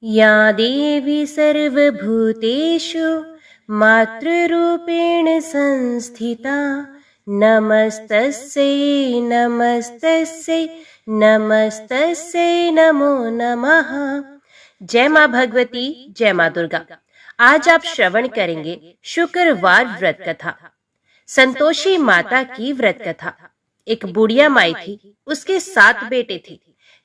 या देवी सर्वभूतेषु मातृरूपेण संस्थिता नमस्तस्यै नमस्तस्यै नमस्तस्यै नमो नमः। जय माँ भगवती, जय माँ दुर्गा। आज आप श्रवण करेंगे शुक्रवार व्रत कथा, संतोषी माता की व्रत कथा। एक बुढ़िया माई थी, उसके 7 बेटे थे,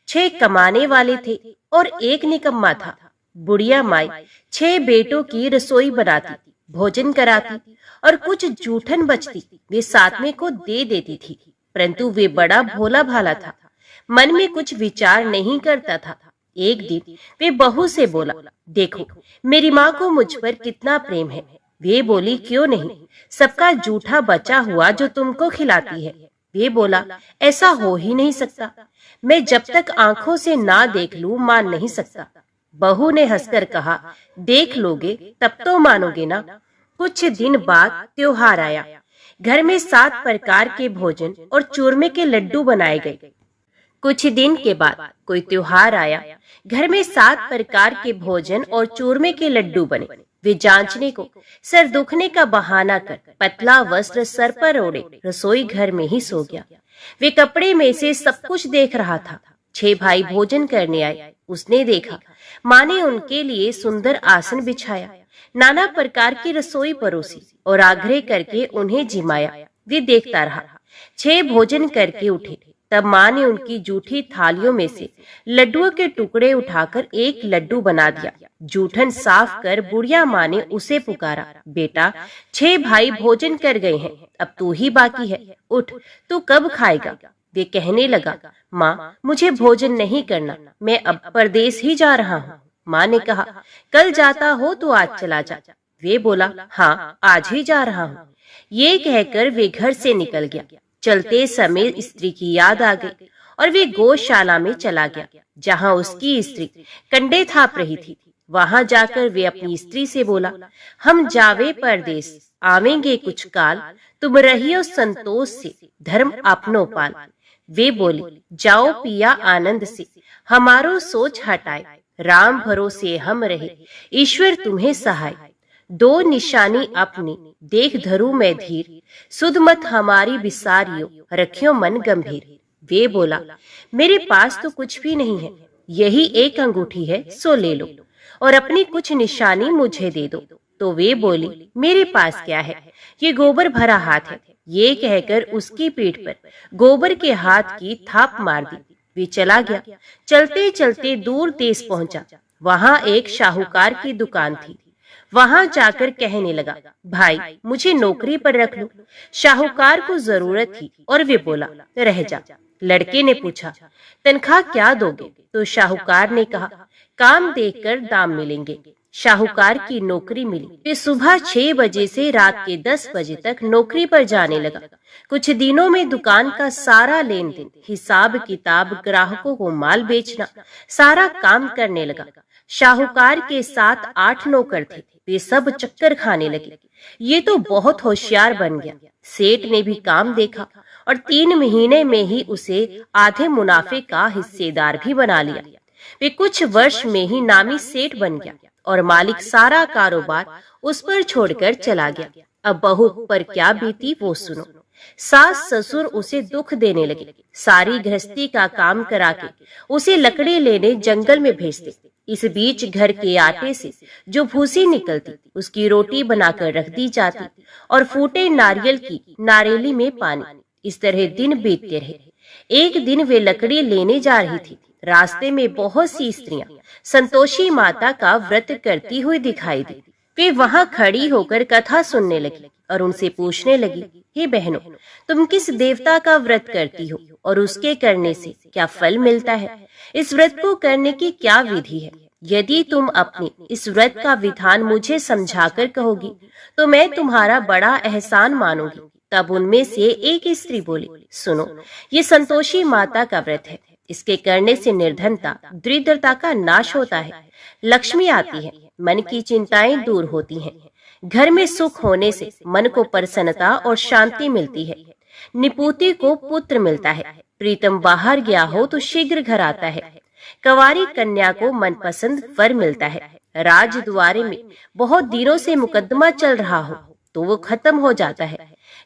6 कमाने वाले थे और 1 निकम्मा था। बुढ़िया माई 6 बेटों की रसोई बनाती, भोजन कराती और कुछ जूठन बचती वे सातवें को दे देती थी। परंतु वे बड़ा भोला भाला था, मन में कुछ विचार नहीं करता था। एक दिन वे बहू से बोला, देखो मेरी माँ को मुझ पर कितना प्रेम है। वे बोली, क्यों नहीं, सबका जूठा बचा हुआ जो तुमको खिलाती है। वे बोला, ऐसा हो ही नहीं सकता, मैं जब तक आंखों से ना देख लूं मान नहीं सकता। बहू ने हंसकर कहा, देख लोगे तब तो मानोगे ना। कुछ दिन बाद त्योहार आया। घर में 7 प्रकार के भोजन और चूरमे के लड्डू बनाए गए। कुछ दिन के बाद कोई त्योहार आया। घर में 7 प्रकार के भोजन और चूरमे के लड्डू बने। वे जांचने को सर दुखने का बहाना कर पतला वस्त्र सर पर ओढ़े रसोई घर में ही सो गया। वे कपड़े में से सब कुछ देख रहा था। 6 भाई भोजन करने आए। उसने देखा माँ ने उनके लिए सुंदर आसन बिछाया, नाना प्रकार की रसोई परोसी और आग्रह करके उन्हें जिमाया। वे देखता रहा। 6 भोजन करके उठे। तब माँ ने उनकी जूठी थालियों में से लड्डुओं के टुकड़े उठाकर एक लड्डू बना दिया। जूठन साफ कर बुढ़िया माँ ने उसे पुकारा, बेटा 6 भाई भोजन कर गए हैं, अब तू ही बाकी है, उठ, तू कब खाएगा। वे कहने लगा, माँ मुझे भोजन नहीं करना, मैं अब परदेश ही जा रहा हूँ। माँ ने कहा, कल जाता हो तो आज चला जा। वे बोला, हाँ आज ही जा रहा हूँ। ये कहकर वे घर से निकल गया। चलते समय स्त्री की याद आ गई और वे गौशाला में चला गया, जहाँ उसकी स्त्री कंडे थाप रही थी। वहां जाकर वे अपनी स्त्री से बोला, हम जावे परदेश, आवेंगे कुछ काल, तुम रहियो संतोष से, धर्म अपनो पाल। वे बोली, जाओ पिया आनंद से, हमारो सोच हटाए, राम भरोसे हम रहे, ईश्वर तुम्हें सहाय। 2 निशानी अपनी देख धरू मैं धीर, सुध मत हमारी बिसारियो, रखियो मन गंभीर। वे बोला, मेरे पास तो कुछ भी नहीं है, यही एक अंगूठी है, सो ले लो और अपनी कुछ निशानी मुझे दे दो। तो वे बोली, मेरे पास क्या है, ये गोबर भरा हाथ है। ये कहकर उसकी पीठ पर गोबर के हाथ की थाप मार दी। वे चला गया। चलते चलते दूर देश पहुंचा। वहां एक शाहूकार की दुकान थी। वहां जाकर कहने लगा, भाई मुझे नौकरी पर रख लो। शाहूकार को जरूरत थी और वे बोला, रह जा। लड़के ने पूछा, तनख्वाह क्या दोगे? तो शाहूकार ने कहा, काम देखकर दाम मिलेंगे। शाहूकार की नौकरी मिली। वे सुबह 6 बजे से रात के 10 बजे तक नौकरी पर जाने लगा। कुछ दिनों में दुकान का सारा लेन देन, हिसाब किताब, ग्राहकों को माल बेचना, सारा काम करने लगा। शाहूकार के साथ 8 नौकर थे। वे सब चक्कर खाने लगे। ये तो बहुत होशियार बन गया। सेठ ने भी काम देखा और 3 महीने में ही उसे आधे मुनाफे का हिस्सेदार भी बना लिया। वे कुछ वर्ष में ही नामी सेठ बन गया और मालिक सारा कारोबार उस पर छोड़कर चला गया। अब बहू पर क्या बीती वो सुनो। सास ससुर उसे दुख देने लगे। सारी गृहस्थी का काम करा के उसे लकड़ी लेने जंगल में भेजते। इस बीच घर के आटे से जो भूसी निकलती उसकी रोटी बनाकर रख दी जाती और फूटे नारियल की नारेली में पानी। इस तरह दिन बीतते रहे। एक दिन वे लकड़ी लेने जा रही थी। रास्ते में बहुत सी स्त्रियां संतोषी माता का व्रत करती हुई दिखाई दी। वे वहां खड़ी होकर कथा सुनने लगी और उनसे पूछने लगी, हे बहनों, तुम किस देवता का व्रत करती हो और उसके करने से क्या फल मिलता है? इस व्रत को करने की क्या विधि है? यदि तुम अपने इस व्रत का विधान मुझे समझाकर कहोगी तो मैं तुम्हारा बड़ा एहसान मानूंगी। तब उनमें से एक स्त्री बोली, सुनो, ये संतोषी माता का व्रत है। इसके करने से निर्धनता, दरिद्रता का नाश होता है, लक्ष्मी आती है, मन की चिंताएं दूर होती हैं, घर में सुख होने से मन को प्रसन्नता और शांति मिलती है, निपुति को पुत्र मिलता है, प्रीतम बाहर गया हो तो शीघ्र घर आता है, कंवारी कन्या को मनपसंद वर मिलता है। राजद्वारे में बहुत दिनों से मुकदमा चल रहा हो तो वो खत्म हो जाता है।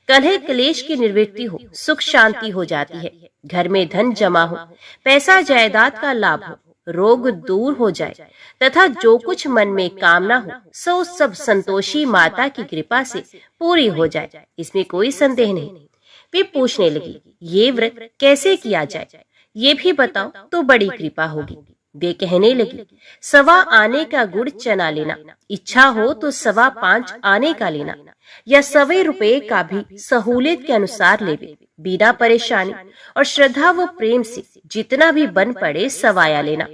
कलह क्लेश की निवृत्ति हो, सुख शांति हो जाती है। घर में धन जमा हो, पैसा जायदाद का लाभ हो, रोग दूर हो जाए तथा जो कुछ मन में कामना हो सो सब संतोषी माता की कृपा से पूरी हो जाए, इसमें कोई संदेह नहीं। वे पूछने लगी, ये व्रत कैसे किया जाए, ये भी बताओ तो बड़ी कृपा होगी। वे कहने लगी, 1.25 आने का गुड़ चना लेना, इच्छा हो तो 5.25 आने का लेना, या 1.25 रुपए का भी सहूलियत के अनुसार लेवे, बिना परेशानी और श्रद्धा व प्रेम से जितना भी बन पड़े सवाया लेना।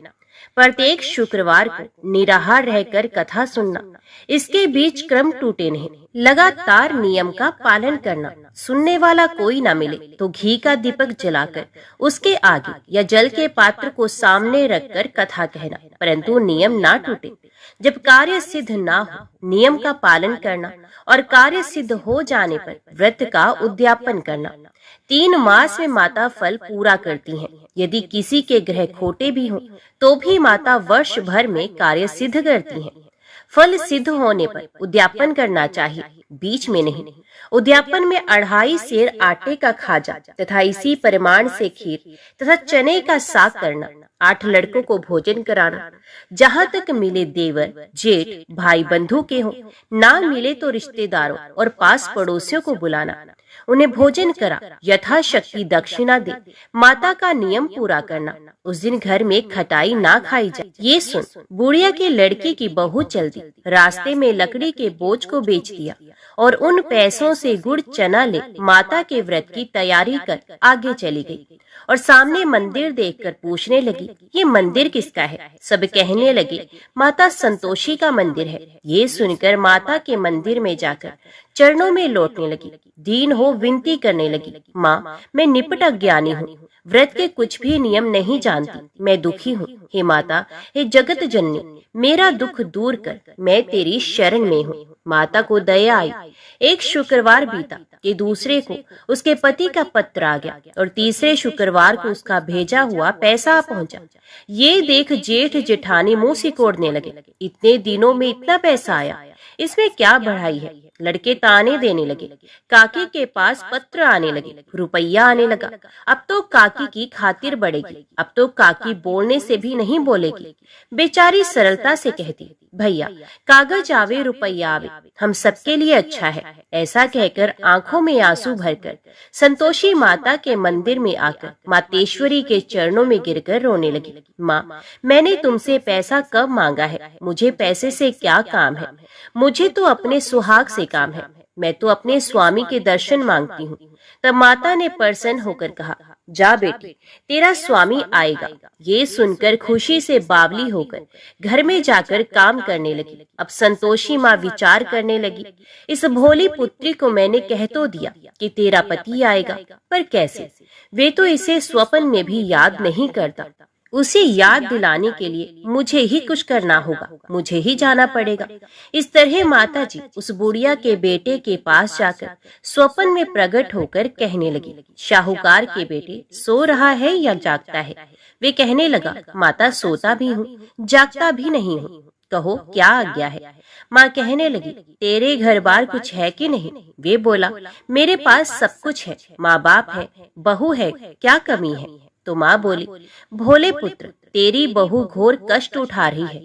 प्रत्येक शुक्रवार को निराहार रहकर कथा सुनना, इसके बीच क्रम टूटे नहीं, लगातार नियम का पालन करना। सुनने वाला कोई ना मिले तो घी का दीपक जलाकर उसके आगे या जल के पात्र को सामने रखकर कथा कहना, परंतु नियम ना टूटे। जब कार्य सिद्ध ना हो नियम का पालन करना और कार्य सिद्ध हो जाने पर व्रत का उद्यापन करना। 3 मास में माता फल पूरा करती हैं। यदि किसी के ग्रह खोटे भी हों तो भी माता वर्ष भर में कार्य सिद्ध करती हैं। फल सिद्ध होने पर उद्यापन करना चाहिए, बीच में नहीं। उद्यापन में 2.5 सेर आटे का खाजा तथा इसी परिमाण से खीर तथा चने का साग करना, 8 लड़कों को भोजन कराना, जहाँ तक मिले देवर जेठ भाई बंधु के हों, ना मिले तो रिश्तेदारों और पास पड़ोसियों को बुलाना, उन्हें भोजन करा यथाशक्ति दक्षिणा दे, माता का नियम पूरा करना। उस दिन घर में खटाई ना खाई जाए। ये सुन बुढ़िया के लड़के की बहू चल दी, रास्ते में लकड़ी के बोझ को बेच दिया और उन पैसों से गुड़ चना ले माता के व्रत की तैयारी कर आगे चली गई और सामने मंदिर देखकर पूछने लगी, ये मंदिर किसका है? सब कहने लगे, माता संतोषी का मंदिर है। ये सुनकर माता के मंदिर में जाकर चरणों में लौटने लगी, दीन हो विनती करने लगी, माँ मैं निपट अज्ञानी हूँ, व्रत के कुछ भी नियम नहीं जानती, मैं दुखी हूँ। हे माता, हे जगत जननी, मेरा दुख दूर कर, मैं तेरी शरण में हूँ। माता को दया आई। एक शुक्रवार बीता कि दूसरे को उसके पति का पत्र आ गया और तीसरे शुक्रवार को उसका भेजा हुआ पैसा पहुंचा। ये देख जेठ जेठानी मुंह सिकोड़ने लगे, इतने दिनों में इतना पैसा आया, इसमें क्या बढ़ाई है? लड़के ताने देने लगे, काकी के पास पत्र आने लगे, रुपया आने लगा। अब तो काकी की खातिर बढ़ेगी, अब तो काकी बोलने से भी नहीं बोलेगी। बेचारी सरलता से कहती, भैया कागज आवे रुपया आवे, हम सबके लिए अच्छा है। ऐसा कहकर आंखों में आंसू भरकर संतोषी माता के मंदिर में आकर मातेश्वरी के चरणों में गिरकर रोने लगी। माँ, मैंने तुमसे पैसा कब मांगा है? मुझे पैसे से क्या काम है? मुझे तो अपने सुहाग से काम है, मैं तो अपने स्वामी के दर्शन मांगती हूँ। तब माता ने प्रसन्न होकर कहा, जा बेटी, तेरा स्वामी आएगा। ये सुनकर खुशी से बावली होकर घर में जाकर काम करने लगी। अब संतोषी माँ विचार करने लगी, इस भोली पुत्री को मैंने कह तो दिया कि तेरा पति आएगा, पर कैसे? वे तो इसे स्वप्न में भी याद नहीं करता। उसे याद दिलाने के लिए मुझे ही कुछ करना होगा, मुझे ही जाना पड़ेगा। इस तरह माता जी उस बुढ़िया के बेटे के पास जाकर स्वप्न में प्रकट होकर कहने लगी, शाहूकार के बेटे सो रहा है या जागता है? वे कहने लगा, माता सोता भी हूँ, जागता भी नहीं हूँ, कहो क्या आज्ञा है? माँ कहने लगी, तेरे घर बार कुछ है कि नहीं? वे बोला, मेरे पास सब कुछ है, माँ बाप है, बहू है, क्या कमी है? तो माँ बोली, भोले पुत्र, तेरी बहू घोर कष्ट उठा रही है,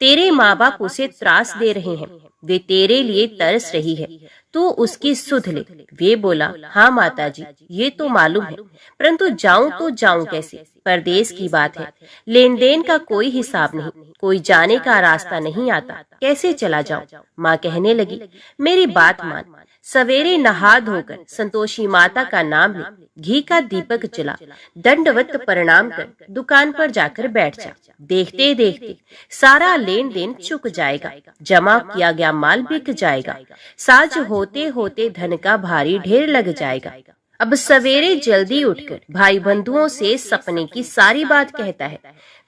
तेरे माँ बाप उसे त्रास दे रहे हैं, वे तेरे लिए तरस रही है, तू उसकी सुध ले। वे बोला, हाँ माता जी, ये तो मालूम है, परंतु जाऊं तो जाऊं कैसे? परदेश की बात है, लेन देन का कोई हिसाब नहीं, कोई जाने का रास्ता नहीं आता, कैसे चला जाऊं? माँ कहने लगी, मेरी बात मान, सवेरे नहा धोकर संतोषी माता का नाम ले, घी का दीपक जला, दंडवत प्रणाम कर दुकान पर जाकर बैठ जा। देखते देखते सारा लेन देन चुक जाएगा, जमा किया गया माल बिक जाएगा, साज होते होते धन का भारी ढेर लग जाएगा। अब सवेरे जल्दी उठकर भाई बंधुओं से सपने की सारी बात कहता है।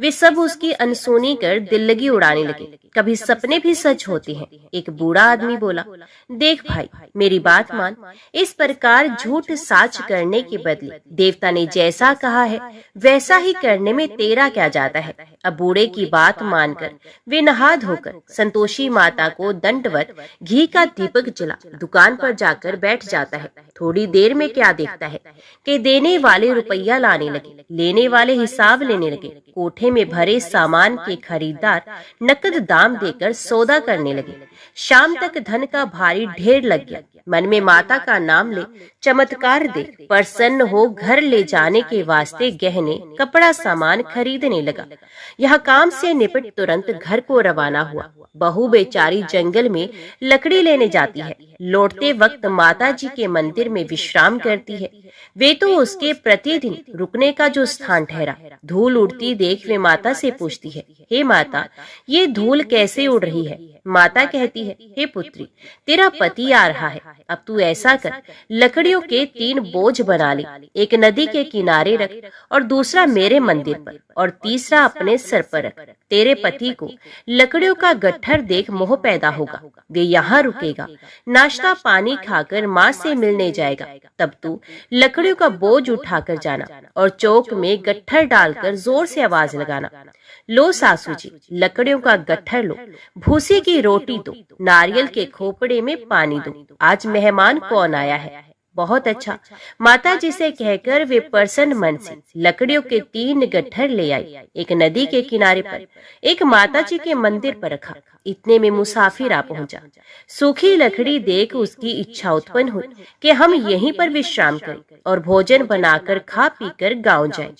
वे सब उसकी अनसुनी कर दिल लगी उड़ाने लगे। कभी सपने भी सच होते हैं। एक बूढ़ा आदमी बोला, देख भाई, मेरी बात मान। इस प्रकार झूठ साच करने के बदले देवता ने जैसा कहा है वैसा ही करने में तेरा क्या जाता है। अब बूढ़े की बात मानकर वे नहा धोकर संतोषी माता को दंडवत घी का दीपक जला दुकान पर जाकर बैठ जाता है। थोड़ी देर में क्या देखता है कि देने वाले रुपया लाने लगे, लेने वाले हिसाब लेने लगे। कोठे में भरे सामान के खरीदार नकद दाम देकर सौदा करने लगे। शाम तक धन का भारी ढेर लग गया। मन में माता का नाम ले, चमत्कार देख प्रसन्न हो घर ले जाने के वास्ते गहने कपड़ा सामान खरीदने लगा। यह काम से निपट तुरंत घर को रवाना हुआ। बहू बेचारी जंगल में लकड़ी लेने जाती है। लौटते वक्त माता जी के मंदिर में विश्राम करती है। वे तो उसके प्रतिदिन रुकने का जो स्थान ठहरा। धूल उड़ती देख वे माता से पूछती है, हे माता, ये धूल कैसे उड़ रही है? माता कहती है, हे पुत्री, तेरा पति आ रहा है। अब तू ऐसा कर, लकड़ियों के 3 बोझ बना ले। एक नदी के किनारे रख और दूसरा मेरे मंदिर पर और तीसरा अपने सर पर रख। तेरे पति को लकड़ियों का गट्ठर देख मोह पैदा होगा। वे यहाँ रुकेगा, नाश्ता पानी खाकर माँ से मिलने जाएगा। तब तू लकड़ियों का बोझ उठाकर जाना और चौक में गट्ठर डालकर जोर से आवाज लगाना, लो सासू जी, लकड़ियों का गट्ठर लो, भूसी की रोटी दो, नारियल के खोपड़े में पानी दो। आज मेहमान कौन आया है? बहुत अच्छा। माता जी से कहकर वे प्रसन्न मन से लकड़ियों के 3 गट्ठर ले आई। एक नदी के किनारे पर, एक माता जी के मंदिर पर रखा। इतने में मुसाफिर आ पहुंचा। सूखी लकड़ी देख उसकी इच्छा उत्पन्न हुई कि हम यहीं पर विश्राम करें और भोजन बनाकर खा पीकर गांव जाएं।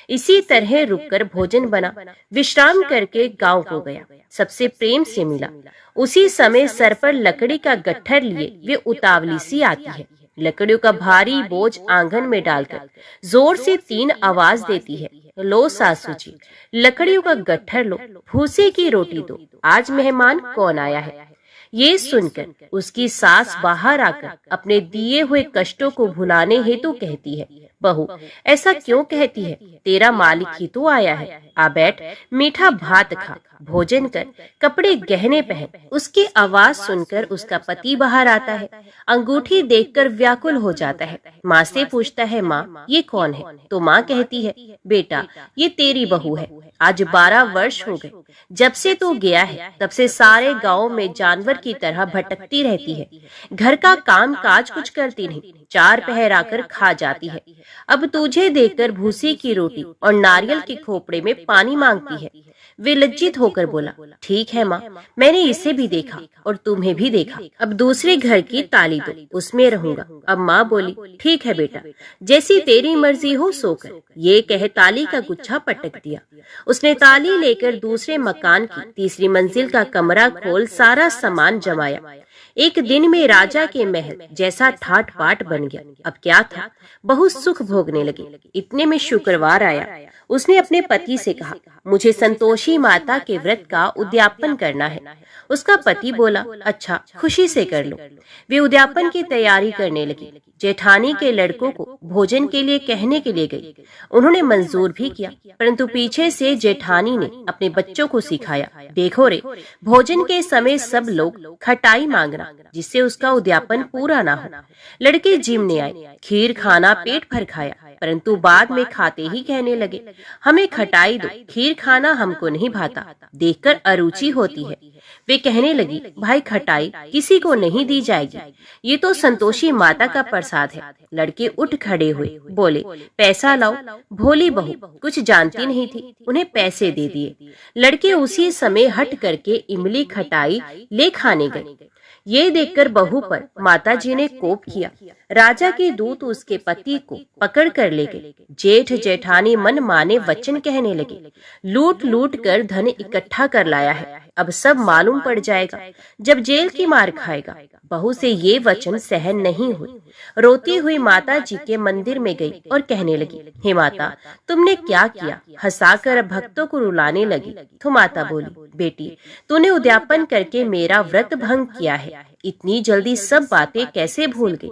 इसी तरह रुककर भोजन बना, विश्राम करके गांव को गया। सबसे प्रेम से मिला। उसी समय सर पर लकड़ी का गट्ठर लिए वे उतावली सी आती है। लकड़ियों का भारी बोझ आंगन में डालकर जोर से 3 आवाज देती है, लो सासू जी, लकड़ियों का गट्ठर लो, भूसे की रोटी दो, आज मेहमान कौन आया है? ये सुनकर उसकी सास बाहर आकर अपने दिए हुए कष्टों को भुलाने हेतु कहती है, बहू, ऐसा क्यों कहती है? तेरा मालिक ही तो आया है। आ बैठ, मीठा भात खा, भोजन कर, कपड़े गहने पहन। उसकी आवाज सुनकर उसका पति बाहर आता है। अंगूठी देखकर व्याकुल हो जाता है। माँ से पूछता है, माँ, ये कौन है? तो माँ कहती है, बेटा, ये तेरी बहू है। आज 12 वर्ष हो गए जब से तू गया है। तब से सारे गांव में जानवर की तरह भटकती रहती है। घर का काम काज कुछ करती नहीं, 4 पहर आकर खा जाती है। अब तुझे देखकर भूसी की रोटी और नारियल के खोपड़े में पानी मांगती है। वे लज्जित होकर बोला, ठीक है माँ, मैंने इसे भी देखा और तुम्हें भी देखा। अब दूसरे घर की ताली दो, उसमें रहूंगा। अब माँ बोली, ठीक है बेटा, जैसी तेरी मर्जी हो सो कर। ये कह ताली का गुच्छा पटक दिया। उसने ताली लेकर दूसरे मकान की 3री मंजिल का कमरा खोल सारा सामान जमाया। एक दिन में राजा के महल जैसा ठाट बाट बन गया। अब क्या था, बहुत सुख भोगने लगे। इतने में शुक्रवार आया। उसने अपने पति से कहा, मुझे संतोषी माता के व्रत का उद्यापन करना है। उसका पति बोला, अच्छा, खुशी से कर लो। वे उद्यापन की तैयारी करने लगे। जेठानी के लड़कों को भोजन के लिए कहने के लिए गई। उन्होंने मंजूर भी किया, परंतु पीछे से जेठानी ने अपने बच्चों को सिखाया, देखो रे, भोजन के समय सब लोग खटाई मांगना, जिससे उसका उद्यापन पूरा ना हो। लड़के जिमने आए, खीर खाना पेट भर खाया, परंतु बाद में खाते ही कहने लगे, हमें खटाई दो, खीर खाना हमको नहीं भाता, देखकर अरुचि होती है। वे कहने लगी, भाई खटाई किसी को नहीं दी जाएगी, ये तो संतोषी माता का प्रसाद है। लड़के उठ खड़े हुए, बोले, पैसा लाओ। भोली बहू कुछ जानती नहीं थी, उन्हें पैसे दे दिए। लड़के उसी समय हट करके इमली खटाई ले खाने गए। ये देखकर बहू पर माताजी ने कोप किया। राजा के दूत उसके पति को पकड़ कर ले गए। जेठ जेठानी मन माने वचन कहने लगे, लूट लूट कर धन इकट्ठा कर लाया है, अब सब मालूम पड़ जाएगा जब जेल की मार खाएगा। बहू से ये वचन सहन नहीं हुई। रोती हुई माता जी के मंदिर में गई और कहने लगी, हे माता, तुमने क्या किया? हंसाकर भक्तों को रुलाने लगी। तो माता बोली, बेटी, तूने उद्यापन करके मेरा व्रत भंग किया है, इतनी जल्दी सब बातें कैसे भूल गई?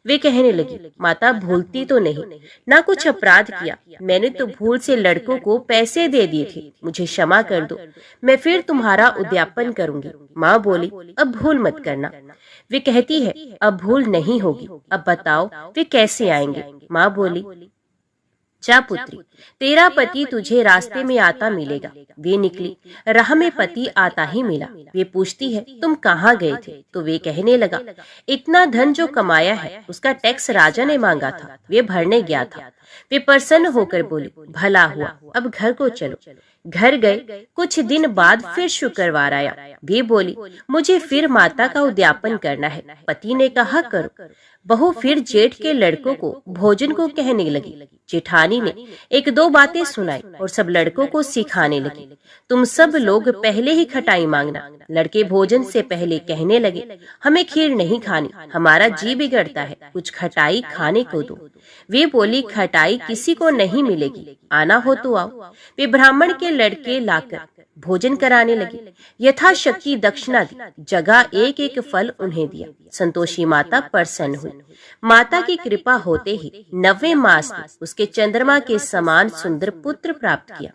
वे कहने लगी, माता भूलती तो नहीं, ना कुछ अपराध किया, मैंने तो भूल से लड़कों को पैसे दे दिए थे, मुझे क्षमा कर दो, मैं फिर तुम्हारा उद्यापन करूंगी। माँ बोली, अब भूल मत करना। वे कहती है, अब भूल नहीं होगी, अब बताओ वे कैसे आएंगे? माँ बोली, जा पुत्री, तेरा पति तुझे रास्ते में आता मिलेगा। वे निकली, राह में पति आता ही मिला। वे पूछती है, तुम कहाँ गए थे? तो वे कहने लगा, इतना धन जो कमाया है उसका टैक्स राजा ने मांगा था, वे भरने गया था। वे प्रसन्न होकर बोली, भला हुआ, अब घर को चलो। घर गए। कुछ दिन बाद फिर शुक्रवार आया। वे बोली, मुझे फिर माता का उद्यापन करना है। पति ने कहा, करो। बहू फिर जेठ के लड़कों को भोजन को कहने लगी। जेठानी ने एक दो बातें सुनाई और सब लड़कों को सिखाने लगी, तुम सब लोग पहले ही खटाई मांगना। लड़के भोजन से पहले कहने लगे, हमें खीर नहीं खानी, हमारा जी बिगड़ता है, कुछ खटाई खाने को दो। वे बोली, खटाई किसी को नहीं मिलेगी, आना हो तो आओ। वे ब्राह्मण के लड़के लाकर भोजन कराने लगे। यथाशक्ति दक्षिणा दी, जगह एक एक फल उन्हें दिया। संतोषी माता प्रसन्न हुई। माता की कृपा होते ही 9वें मास में उसके चंद्रमा के समान सुंदर पुत्र प्राप्त किया।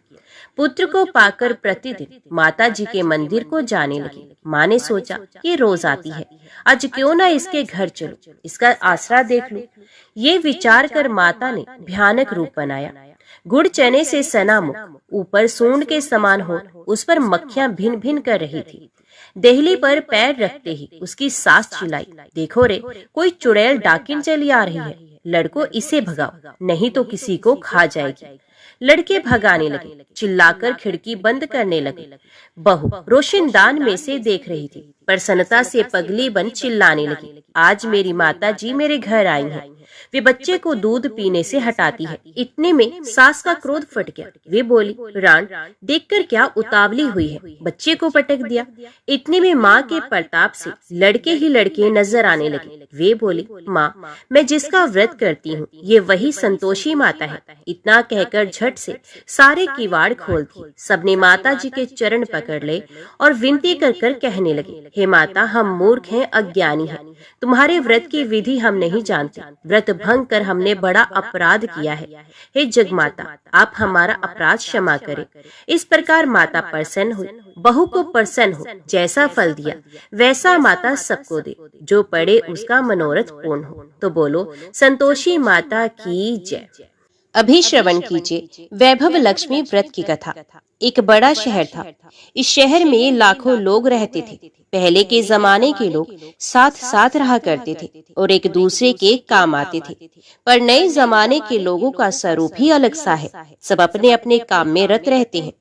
पुत्र को पाकर प्रतिदिन माता जी के मंदिर को जाने लगी। माँ ने सोचा, ये रोज आती है, आज क्यों ना इसके घर चलो, इसका आसरा देख लो। ये विचार कर माता ने भयानक रूप बनाया। गुड़ चने से सना मुख, ऊपर सूंड के समान हो, उस पर मक्खियां भिन भिन कर रही थी। देहली पर पैर रखते ही उसकी सास चिल्लाई, देखो रे, कोई चुड़ैल डाकिन चली आ रही है, लड़को इसे भगाओ, नहीं तो किसी को खा जाएगी। लड़के भगाने लगे, चिल्लाकर खिड़की बंद करने लगे। बहू रोशनदान में से देख रही थी, प्रसन्नता से पगली बन चिल्लाने लगी, आज मेरी माता जी मेरे घर आई हैं। वे बच्चे को दूध पीने से हटाती है। इतने में सास का क्रोध फट गया। वे बोली, रान, देखकर क्या उतावली हुई है, बच्चे को पटक दिया। इतने में माँ के प्रताप से लड़के ही लड़के नजर आने लगे। वे बोली, माँ, मैं जिसका व्रत करती हूँ ये वही संतोषी माता है। इतना कहकर झट से सारे किवाड़ खोल दिए। सबने माता जी के चरण पकड़ ले और विनती कर कर कहने लगे, हे माता, हम मूर्ख हैं, अज्ञानी हैं, तुम्हारे व्रत की विधि हम नहीं जानते, व्रत भंग कर हमने बड़ा अपराध किया है। हे जगमाता, आप हमारा अपराध क्षमा करें। इस प्रकार माता प्रसन्न हुई। बहू को प्रसन्न हो, जैसा फल दिया वैसा माता सबको दे, जो पड़े उसका मनोरथ पूर्ण हो। तो बोलो संतोषी माता की जय। अभी श्रवण कीजिए वैभव लक्ष्मी व्रत की कथा। एक बड़ा शहर था। इस शहर में लाखों लोग रहते थे। पहले के जमाने के लोग साथ साथ रहा करते थे और एक दूसरे के काम आते थे, पर नए जमाने के लोगों का स्वरूप ही अलग सा है। सब अपने अपने काम में रत रहते हैं,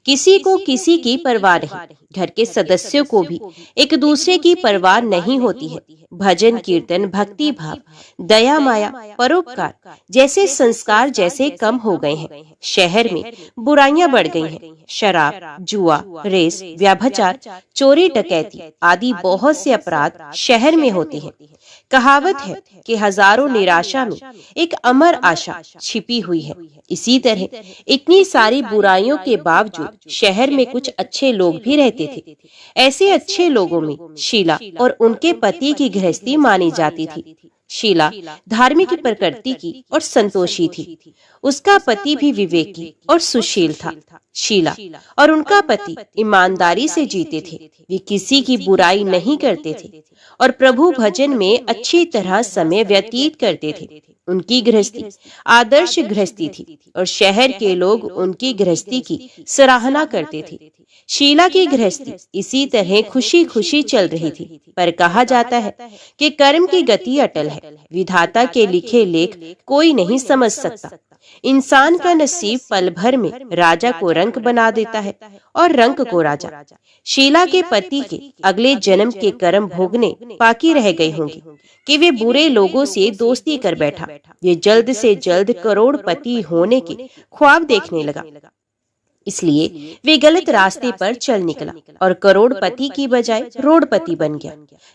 किसी को किसी की परवाह नहीं। घर के सदस्यों को भी एक दूसरे की परवाह नहीं होती है। भजन कीर्तन, भक्ति भाव, दया माया, परोपकार जैसे संस्कार जैसे कम हो गए हैं। शहर में बुराइयां बढ़ गई हैं। शराब, जुआ, रेस, व्यभिचार, चोरी, डकैती आदि बहुत से अपराध शहर में होते हैं। कहावत है कि हजारों निराशा में एक अमर आशा छिपी हुई है। इसी तरह इतनी सारी बुराइयों के बावजूद शहर में कुछ अच्छे लोग भी रहते थे। ऐसे अच्छे लोगों में शीला और उनके पति की गृहस्थी मानी जाती थी। शीला धार्मिक प्रकृति की और संतोषी थी। उसका पति भी विवेकी और सुशील था। शीला और उनका पति ईमानदारी से जीते थे। वे किसी की बुराई नहीं करते थे और प्रभु भजन में अच्छी तरह समय व्यतीत करते थे। उनकी गृहस्थी आदर्श गृहस्थी थी और शहर के लोग उनकी गृहस्थी की सराहना करते थे। शीला की गृहस्थी इसी तरह खुशी खुशी चल रही थी, पर कहा जाता है कि कर्म की गति अटल है। विधाता के लिखे लेख कोई नहीं समझ सकता। इंसान का नसीब पल भर में राजा को रंक बना देता है और रंक को राजा। शीला के पति के अगले जन्म के कर्म भोगने बाकी रह गए होंगे कि वे बुरे लोगों से दोस्ती कर बैठा। ये जल्द से जल्द करोड़पति होने के ख्वाब देखने लगा, इसलिए वे गलत रास्ते पर चल निकला और करोड़पति की बजाय रोडपति बन गया,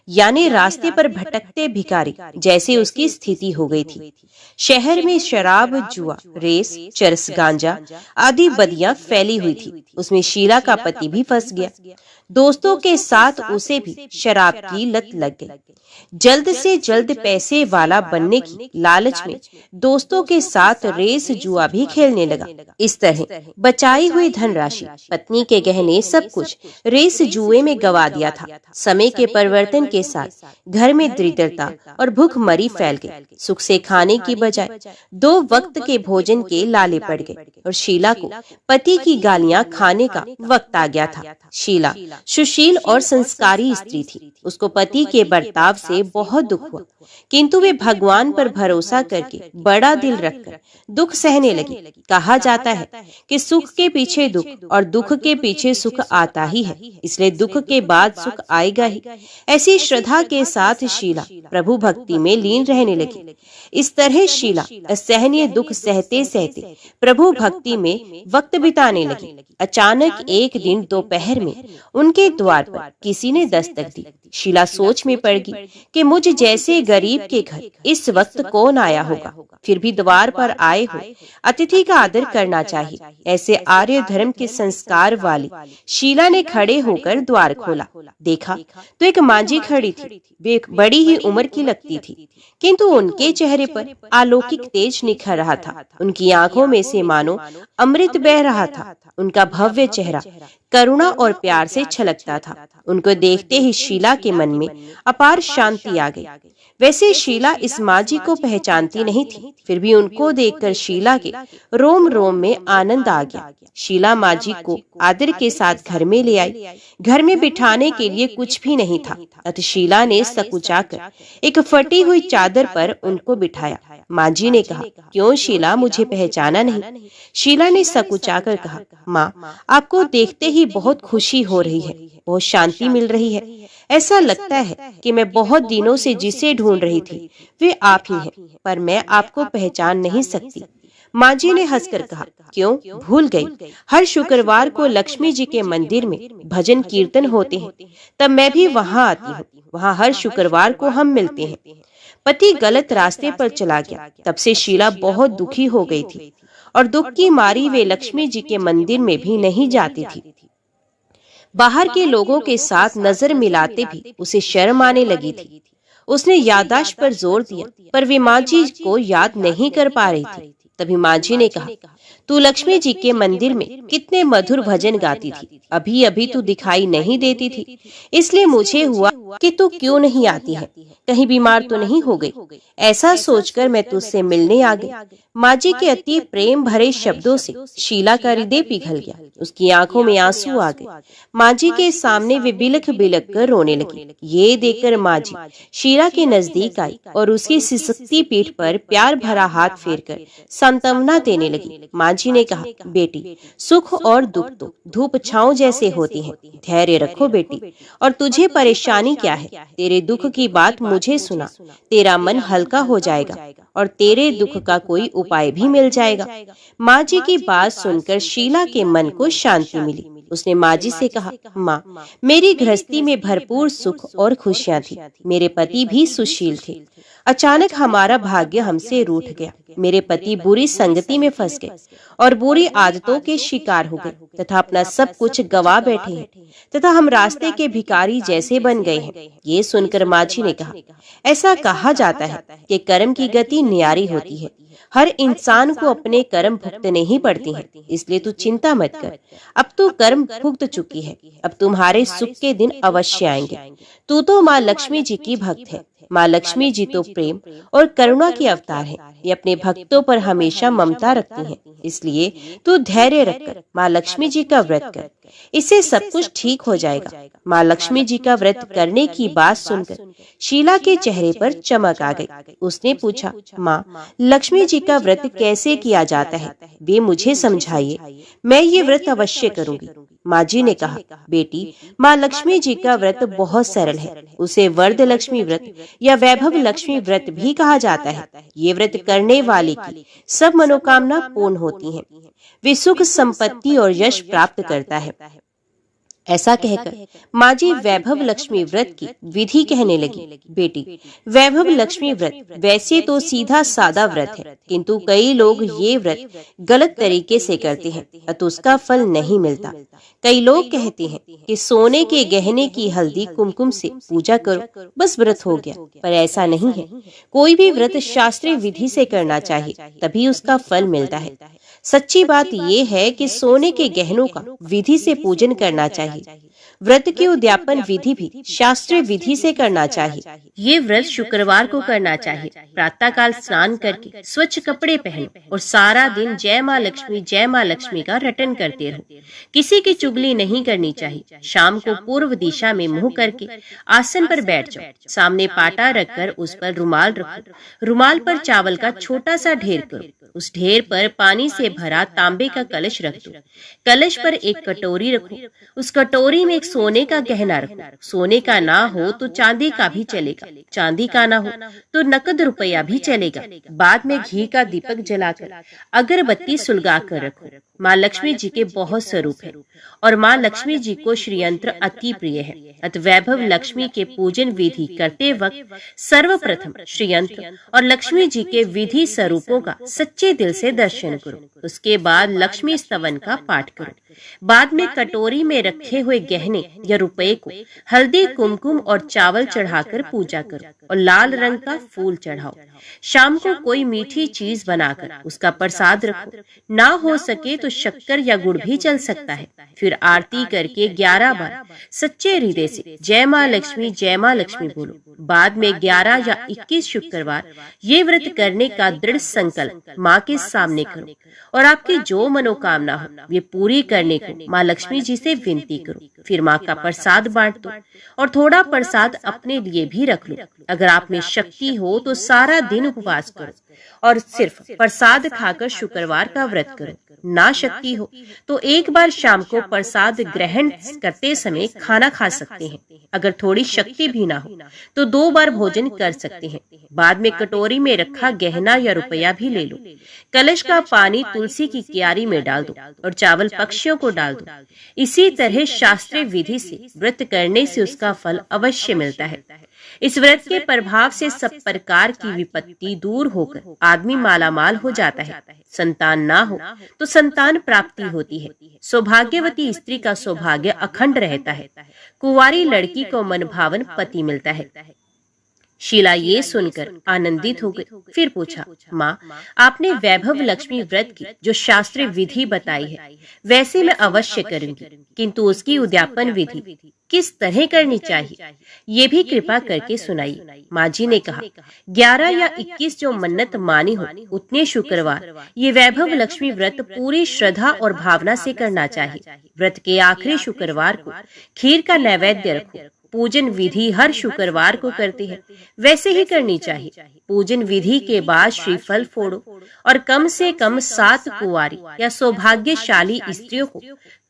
यानी रास्ते पर भटकते भिखारी जैसे उसकी स्थिति हो गई थी। शहर में शराब, जुआ, रेस, चरस, गांजा आदि बदियां फैली हुई थी। उसमें शीला का पति भी फंस गया। दोस्तों के साथ उसे भी शराब की लत लग गई। जल्द से जल्द पैसे वाला बनने की लालच में दोस्तों के साथ रेस जुआ भी खेलने लगा। इस तरह बचाई हुई धनराशि, पत्नी के गहने, सब कुछ रेस जुए में गवा दिया था। समय के परिवर्तन के साथ घर में दरिद्रता और भूखमरी फैल गई। सुख से खाने की बजाय 2 वक्त के भोजन के लाले पड़ गए और शीला को पति की गालियां खाने का वक्त आ गया था। शीला सुशील और संस्कारी स्त्री थी। उसको पति के बर्ताव से बहुत दुख हुआ, किंतु वे भगवान पर भरोसा करके बड़ा दिल रखकर दुख सहने लगी। कहा जाता है कि सुख के पीछे दुख और दुख के पीछे सुख आता ही है, इसलिए दुख के बाद सुख आएगा ही। ऐसी श्रद्धा के साथ शीला प्रभु भक्ति में लीन रहने लगी। इस तरह शीला असहनीय दुख सहते सहते प्रभु भक्ति में वक्त बिताने लगी। अचानक एक दिन दोपहर में उनके द्वार पर किसी ने दस्तक दी। शीला सोच में पड़ गई कि मुझ जैसे गरीब के घर इस वक्त कौन आया होगा। फिर भी द्वार पर आए हो अतिथि का आदर करना चाहिए। ऐसे आर्य धर्म के संस्कार वाली शीला ने खड़े होकर द्वार खोला। देखा तो एक मांझी खड़ी थी। वे बड़ी ही उम्र की लगती थी, किंतु उनके चेहरे पर अलौकिक तेज निखर रहा था। उनकी आंखों में से मानो अमृत बह रहा था। उनका भव्य चेहरा करुणा और प्यार से छलकता था। उनको देखते ही शीला के मन में अपार शांति आ गई। वैसे शीला इस मांझी को पहचानती नहीं थी, फिर भी उनको देखकर शीला के रोम रोम में आनंद आ गया। शीला मांझी को आदर के साथ घर में ले आई। घर में बिठाने के लिए कुछ भी नहीं था, अतः शीला ने सकुचाकर एक फटी हुई चादर पर उनको बिठाया। मांझी ने कहा, क्यों शीला, मुझे पहचाना नहीं? शीला ने सकुचाकर कहा, माँ, आपको देखते ही बहुत खुशी हो रही है, बहुत शांति मिल रही है। ऐसा लगता है कि मैं बहुत दिनों से जिसे ढूंढ रही थी वे आप ही हैं, पर मैं आपको पहचान नहीं सकती। मांझी ने हंसकर कहा, क्यों, भूल गई? हर शुक्रवार को लक्ष्मी जी के मंदिर में भजन कीर्तन होते हैं, तब मैं भी वहाँ आती हूँ। वहाँ हर शुक्रवार को हम मिलते हैं। पति गलत रास्ते पर चला गया। तब से शीला बहुत दुखी हो गई थी और दुख की मारी वे लक्ष्मी जी के मंदिर में भी नहीं जाती थी। बाहर के लोगों के साथ नजर मिलाते भी उसे शर्म आने लगी थी। उसने याददाश्त पर जोर दिया, पर वे मांझी को याद नहीं कर पा रही थी। तभी मांझी ने कहा, तू लक्ष्मी जी के मंदिर में कितने मधुर भजन गाती थी, अभी अभी तू दिखाई नहीं देती थी, इसलिए मुझे हुआ कि तू क्यों नहीं आती है, कहीं बीमार तो नहीं हो गई। ऐसा सोचकर मैं तुझसे मिलने आ गई। मांझी के अति प्रेम भरे शब्दों से शीला का हृदय पिघल गया। उसकी आंखों में आंसू आ गए। मांझी के सामने वे बिलख बिलख कर रोने लगी। ये देखकर मांझी शीला के नजदीक आई और उसकी सिसकती पीठ पर प्यार भरा हाथ फेरकर सांत्वना देने लगी। मांझी ने कहा, बेटी, सुख और दुख तो धूप छांव जैसे होती हैं। धैर्य रखो बेटी, और तुझे परेशानी क्या है? तेरे दुख की बात मुझे सुना, तेरा मन हल्का हो जाएगा और तेरे दुख का कोई उपाय भी मिल जाएगा। मांझी की बात सुनकर शीला के मन को शांति मिली। उसने मांझी से कहा, माँ, मेरी गृहस्थी में भरपूर सुख और खुशियाँ थी। मेरे पति भी सुशील थे। अचानक हमारा भाग्य हमसे रूठ गया। मेरे पति बुरी संगति में फंस गए और बुरी आदतों के शिकार हो गए तथा अपना सब कुछ गवा बैठे हैं, तथा हम रास्ते के भिखारी जैसे बन गए हैं। ये सुनकर मांझी ने कहा, ऐसा कहा जाता है कि कर्म की गति न्यारी होती है। हर इंसान को अपने कर्म भुगतने ही पड़ते हैं, इसलिए तू चिंता मत कर। अब तू कर्म भुगत चुकी है, अब तुम्हारे सुख के दिन अवश्य आएंगे। तू तो माँ लक्ष्मी जी की भक्त है। माँ लक्ष्मी जी तो प्रेम और करुणा की अवतार है। ये अपने भक्तों पर हमेशा ममता रखती हैं, इसलिए तू धैर्य रखकर माँ लक्ष्मी जी का व्रत कर, इससे सब कुछ ठीक हो जाएगा। माँ लक्ष्मी जी का व्रत करने की बात सुनकर शीला के चेहरे पर चमक आ गई। उसने पूछा, माँ, लक्ष्मी जी का व्रत कैसे किया जाता है? वे मुझे समझाइए, मैं ये व्रत अवश्य करूंगी। मांझी ने कहा, बेटी, माँ लक्ष्मी जी का व्रत बहुत सरल है। उसे वरद लक्ष्मी व्रत या वैभव लक्ष्मी व्रत भी कहा जाता है। ये व्रत करने वाले की सब मनोकामना पूर्ण होती हैं। वे सुख, संपत्ति और यश प्राप्त करता है। ऐसा कहकर माँ जी वैभव लक्ष्मी व्रत की विधि कहने लगी। बेटी, वैभव लक्ष्मी व्रत वैसे तो सीधा सादा व्रत है, किंतु कई लोग ये व्रत गलत तरीके से करते हैं अतः उसका फल नहीं मिलता। कई लोग कहते हैं कि सोने के गहने की हल्दी कुमकुम से पूजा करो, बस व्रत हो गया, पर ऐसा नहीं है। कोई भी व्रत शास्त्रीय विधि से करना चाहिए, तभी उसका फल मिलता है। सच्ची बात यह है कि सोने के गहनों का विधि से पूजन करना चाहिए। व्रत की उद्यापन विधि भी शास्त्रीय विधि से करना चाहिए। ये व्रत शुक्रवार को करना चाहिए। प्रातः काल स्नान करके स्वच्छ कपड़े पहनो और सारा दिन जय माँ लक्ष्मी का रटन करते रहो। किसी की चुगली नहीं करनी चाहिए। शाम को पूर्व दिशा में मुंह करके आसन पर बैठ जाओ। सामने पाटा रखकर उस पर रुमाल रखो। रुमाल पर चावल का छोटा सा ढेर करो। उस ढेर पर पानी से भरा तांबे का कलश रख दो। कलश पर एक कटोरी रखो। उस कटोरी में एक सोने का गहना रखो। सोने का ना हो तो चांदी का भी चलेगा, चांदी का ना हो तो नकद रुपया भी चलेगा। बाद में घी का दीपक जलाकर अगरबत्ती सुलगा कर रखो। माँ लक्ष्मी जी के बहुत स्वरूप है और माँ लक्ष्मी जी को श्रीयंत्र अति प्रिय है। अतः वैभव लक्ष्मी के पूजन विधि करते वक्त सर्वप्रथम श्रीयंत्र और लक्ष्मी जी के विधि स्वरूपों का सच्चे दिल से दर्शन करो। उसके बाद लक्ष्मी स्तवन का पाठ करो। बाद में कटोरी में रखे हुए गहने या रुपए को हल्दी कुमकुम और चावल चढ़ाकर पूजा करो और लाल रंग का फूल चढ़ाओ। शाम को कोई मीठी चीज बनाकर उसका प्रसाद रखो। ना हो सके तो शक्कर या गुड़ भी चल सकता है। फिर आरती करके 11 बार सच्चे हृदय से जय माँ लक्ष्मी बोलो। बाद में 11 या 21 शुक्रवार ये व्रत करने का दृढ़ संकल्प माँ के सामने करो और आपकी जो मनोकामना हो ये पूरी करने को माँ लक्ष्मी जी से विनती करो। फिर माँ का प्रसाद बांट दो और थोड़ा प्रसाद अपने लिए भी रख लो। अगर आप में शक्ति हो तो सारा दिन उपवास करो और सिर्फ प्रसाद खाकर शुक्रवार का व्रत करो। ना शक्ति हो तो एक बार शाम को प्रसाद ग्रहण करते समय खाना खा सकते हैं। अगर थोड़ी शक्ति भी ना हो तो 2 बार भोजन कर सकते हैं। बाद में कटोरी में रखा गहना या रुपया भी ले लो। कलश का पानी तुलसी की क्यारी में डाल दो और चावल पक्षियों को डाल दो। इसी तरह शास्त्रीय विधि से व्रत करने से उसका फल अवश्य मिलता है। इस व्रत के प्रभाव से सब प्रकार की विपत्ति दूर होकर आदमी मालामाल हो जाता है। संतान ना हो तो संतान प्राप्ति होती है। सौभाग्यवती स्त्री का सौभाग्य अखंड रहता है। कुंवारी लड़की को मनभावन पति मिलता है। शीला ये सुनकर आनंदित हो गई। फिर पूछा, माँ, आपने वैभव लक्ष्मी व्रत की जो शास्त्रीय विधि बताई है वैसे मैं अवश्य करूंगी, किंतु उसकी उद्यापन विधि किस तरह करनी चाहिए ये भी कृपा करके सुनाइए। माँ जी ने कहा, 11 या 21 जो मन्नत मानी हो उतने शुक्रवार ये वैभव लक्ष्मी व्रत पूरी श्रद्धा और भावना से करना चाहिए। व्रत के आखिरी शुक्रवार को खीर का नैवेद्य रखो। पूजन विधि हर शुक्रवार को करते हैं वैसे ही करनी चाहिए। पूजन विधि के बाद श्रीफल फोड़ो और कम से कम 7 कुंवारी या सौभाग्यशाली स्त्रियों को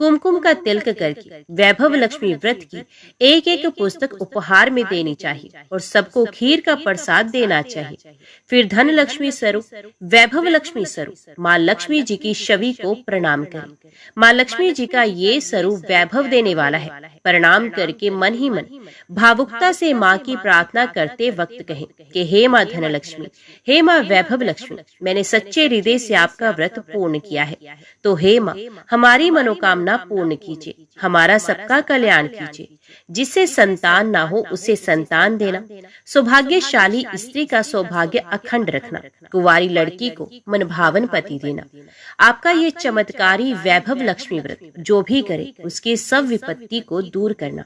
कुमकुम का तिलक करके वैभव लक्ष्मी व्रत की एक पुस्तक उपहार में देनी चाहिए और सबको खीर का प्रसाद देना चाहिए। फिर धन लक्ष्मी स्वरूप वैभव लक्ष्मी स्वरूप माँ लक्ष्मी जी की छवि को प्रणाम करें। माँ लक्ष्मी जी का ये स्वरूप वैभव देने वाला है। प्रणाम करके मन ही मन भावुकता से माँ की प्रार्थना करते वक्त कहें कि हे माँ धन लक्ष्मी, हे माँ वैभव लक्ष्मी, मैंने सच्चे हृदय से आपका व्रत पूर्ण किया है, तो हे माँ हमारी मनोकामना पूर्ण कीजिए, हमारा सबका कल्याण कीजिए। जिससे संतान ना हो उसे संतान देना, सौभाग्यशाली स्त्री का सौभाग्य अखंड रखना, कुंवारी लड़की को मनभावन पति देना। आपका ये चमत्कारी वैभव लक्ष्मी व्रत जो भी करे उसकी सब विपत्ति को दूर करना,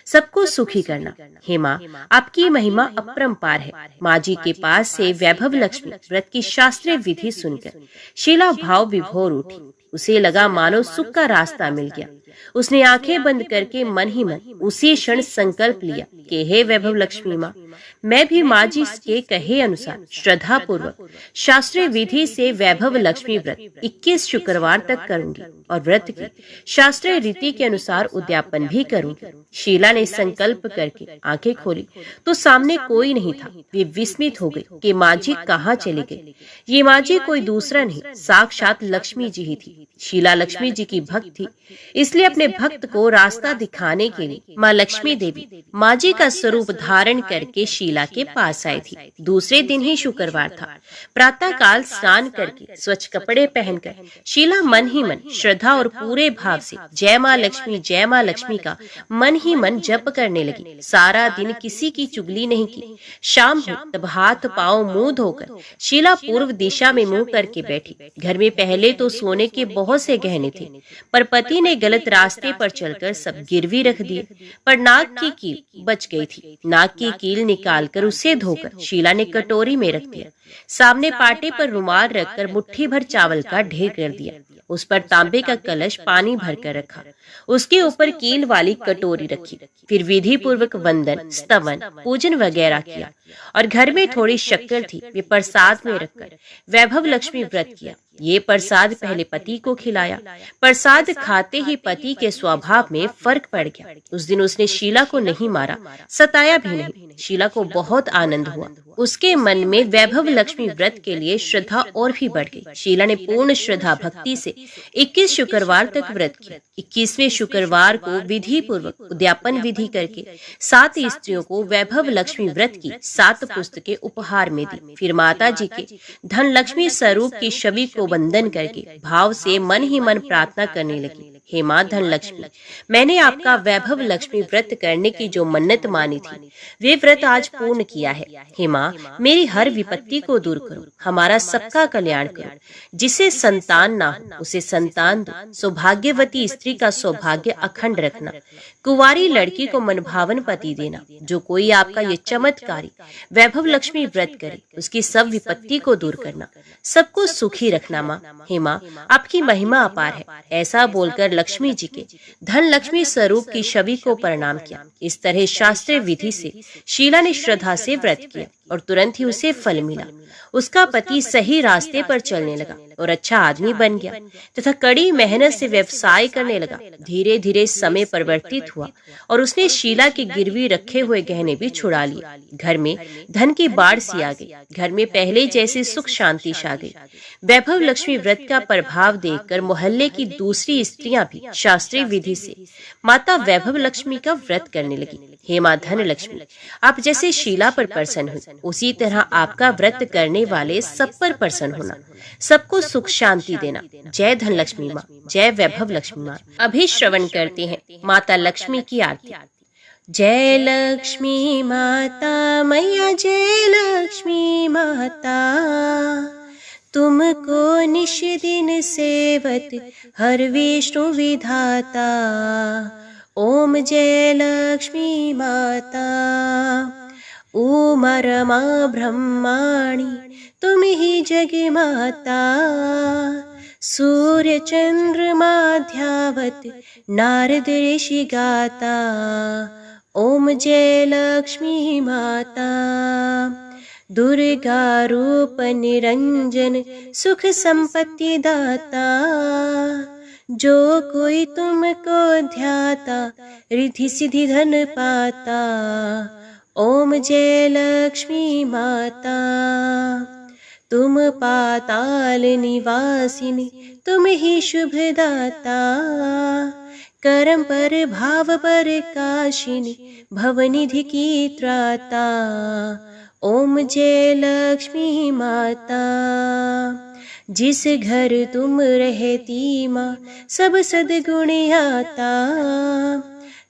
सबको सुखी करना। हे माँ, आपकी महिमा अपरंपार है। माँ जी के पास से वैभव लक्ष्मी व्रत की शास्त्रीय विधि सुनकर शीला भाव विभोर उठी। उसे लगा मानो सुख का रास्ता मिल गया। उसने आंखें बंद करके मन ही मन उसी क्षण संकल्प लिया कि हे वैभव लक्ष्मी माँ, मैं भी माँ जी के कहे अनुसार श्रद्धा पूर्वक शास्त्रीय विधि से वैभव लक्ष्मी व्रत 21 शुक्रवार तक करूंगी और व्रत की शास्त्रीय रीति के अनुसार उद्यापन भी करूंगी। शीला ने संकल्प करके आंखें खोली तो सामने कोई नहीं था। वे विस्मित हो गई कि माँ जी कहाँ चले गए। ये माँ जी कोई दूसरा नहीं, साक्षात लक्ष्मी जी ही थी। शीला लक्ष्मी जी की भक्त थी, इसलिए इसलिए अपने भक्त को रास्ता दिखाने के लिए माँ लक्ष्मी देवी माँ जी का स्वरूप धारण करके शीला के पास आई थी। दूसरे दिन ही शुक्रवार था। प्रातः काल स्नान करके स्वच्छ कपड़े पहनकर शीला मन ही मन श्रद्धा और पूरे भाव से जय माँ लक्ष्मी का मन ही मन जप करने लगी। सारा दिन किसी की चुगली नहीं की। शाम हो तब हाथ पांव मुंह धोकर शीला पूर्व दिशा में मुंह करके बैठी। घर में पहले तो सोने के बहुत से गहने थे, पर पति ने गलत रास्ते पर चलकर सब गिरवी रख दिए। पर नाक की कील बच गई थी। नाक की कील निकालकर उसे धोकर शीला ने कटोरी में रख दिया। सामने पाटे पर रुमाल रखकर मुट्ठी भर चावल का ढेर कर दिया। उस पर तांबे का कलश पानी भरकर रखा। उसके ऊपर कील वाली कटोरी रखी। फिर विधि पूर्वक वंदन, स्तवन, पूजन वगैरह किया और घर में थोड़ी शक्कर थी, वे प्रसाद में रखकर वैभव लक्ष्मी व्रत किया। ये प्रसाद पहले पति को खिलाया। प्रसाद खाते ही पति के स्वभाव में फर्क पड़ गया। उस दिन उसने शीला को नहीं मारा, सताया भी नहीं। शीला को बहुत आनंद हुआ। उसके मन में वैभव लक्ष्मी व्रत के लिए श्रद्धा और भी बढ़ गई। शीला ने पूर्ण श्रद्धा भक्ति से 21 शुक्रवार तक व्रत किया। 21वें शुक्रवार को विधि पूर्वक उद्यापन विधि करके 7 स्त्रियों को वैभव लक्ष्मी व्रत की 7 पुस्तकें उपहार में दी। फिर माता जी के धन लक्ष्मी स्वरूप की छवि को वंदन करके भाव से मन ही मन प्रार्थना करने लगी। हे माँ धन लक्ष्मी, मैंने आपका वैभव लक्ष्मी व्रत करने की जो मन्नत मानी थी, वे व्रत आज पूर्ण किया है। हे माँ, मेरी हर विपत्ति को दूर करो, हमारा सबका कल्याण करो। जिसे संतान ना हो उसे संतान दो। सौभाग्यवती स्त्री का सौभाग्य अखंड रखना। कुंवारी लड़की को मनभावन पति देना। जो कोई आपका ये चमत्कारी वैभव लक्ष्मी व्रत करे, उसकी सब विपत्ति को दूर करना, सबको सुखी रखना। माँ, हे माँ, आपकी महिमा अपार है। ऐसा बोलकर लक्ष्मी जी के धन लक्ष्मी स्वरूप की छवि को प्रणाम किया। इस तरह शास्त्रीय विधि से शीला ने श्रद्धा से व्रत किया और तुरंत ही उसे फल मिला। उसका पति सही रास्ते पर चलने लगा और अच्छा आदमी बन गया तथा कड़ी मेहनत से व्यवसाय करने लगा। धीरे धीरे समय परिवर्तित हुआ और उसने शीला के गिरवी रखे हुए गहने भी छुड़ा लिए। घर में धन की बाढ़ सी आ गई। घर में पहले जैसे सुख शांति छा गई। वैभव लक्ष्मी व्रत का प्रभाव देखकर मोहल्ले की दूसरी स्त्रियां भी शास्त्रीय विधि से माता वैभव लक्ष्मी का व्रत करने लगी। हे माँ धन लक्ष्मी, आप जैसे शीला पर प्रसन्न हुई, उसी तरह आपका व्रत करने वाले सब पर प्रसन्न होना, सबको सुख शांति देना। जय धन लक्ष्मी माँ, जय वैभव लक्ष्मी माँ। अभी श्रवण करते हैं माता लक्ष्मी की आरती। जय लक्ष्मी माता मैया, जय लक्ष्मी माता, तुमको निश दिन सेवत हर विष्णु विधाता। ओम जय लक्ष्मी माता, उमा रमा ब्रह्माणी, तुम ही जग माता। सूर्य चंद्रमा ध्यावत नारद ऋषि गाता। ओम जय लक्ष्मी माता, दुर्गा रूप निरंजन सुख संपत्ति दाता। जो कोई तुमको ध्याता रिद्धि सिद्धि धन पाता। ओम जय लक्ष्मी माता, तुम पाताल निवासिनी, तुम ही शुभ दाता। करम पर भाव पर काशिनी, भवनिधि की त्राता। ओम जय लक्ष्मी माता, जिस घर तुम रहती माँ सब सद्गुण आता।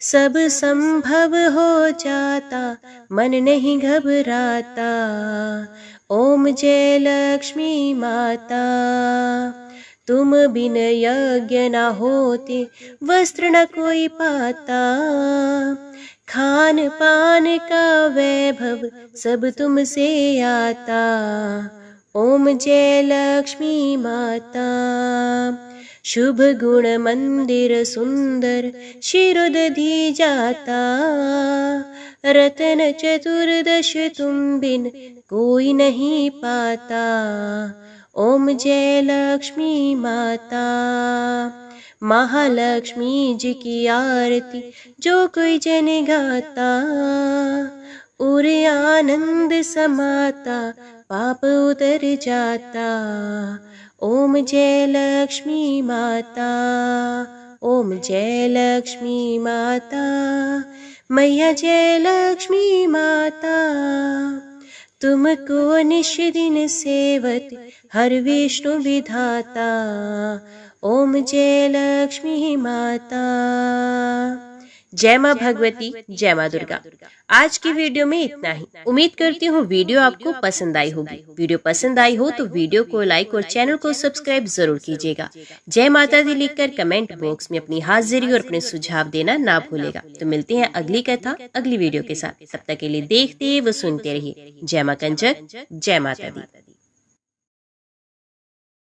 सब संभव हो जाता, मन नहीं घबराता। ओम जय लक्ष्मी माता, तुम बिन यज्ञ न होते, वस्त्र न कोई पाता। खान पान का वैभव सब तुमसे आता। ओम जय लक्ष्मी माता, शुभ गुण मंदिर सुंदर शिरोदधि जाता। रतन चतुर्दश तुम बिन कोई नहीं पाता। ओम जय लक्ष्मी माता, महालक्ष्मी जी की आरती जो कोई जन गाता। और आनंद समाता, पाप उतर जाता। ओम जय लक्ष्मी माता, ओम जय लक्ष्मी माता, मैया जय लक्ष्मी माता, तुमको निश दिन सेवत हर विष्णु विधाता। ओम जय लक्ष्मी माता। जय माँ भगवती, जय माँ दुर्गा। आज की वीडियो में इतना ही। उम्मीद करती हूँ वीडियो आपको पसंद आई होगी। वीडियो पसंद आई हो तो वीडियो को लाइक और चैनल को सब्सक्राइब जरूर कीजिएगा। जय माता दी लिखकर कमेंट बॉक्स में अपनी हाजिरी और अपने सुझाव देना ना भूलेगा। तो मिलते हैं अगली कथा अगली वीडियो के साथ। तब तक के लिए देखते व सुनते रहिए। जय माँ कंचक, जय माता दी।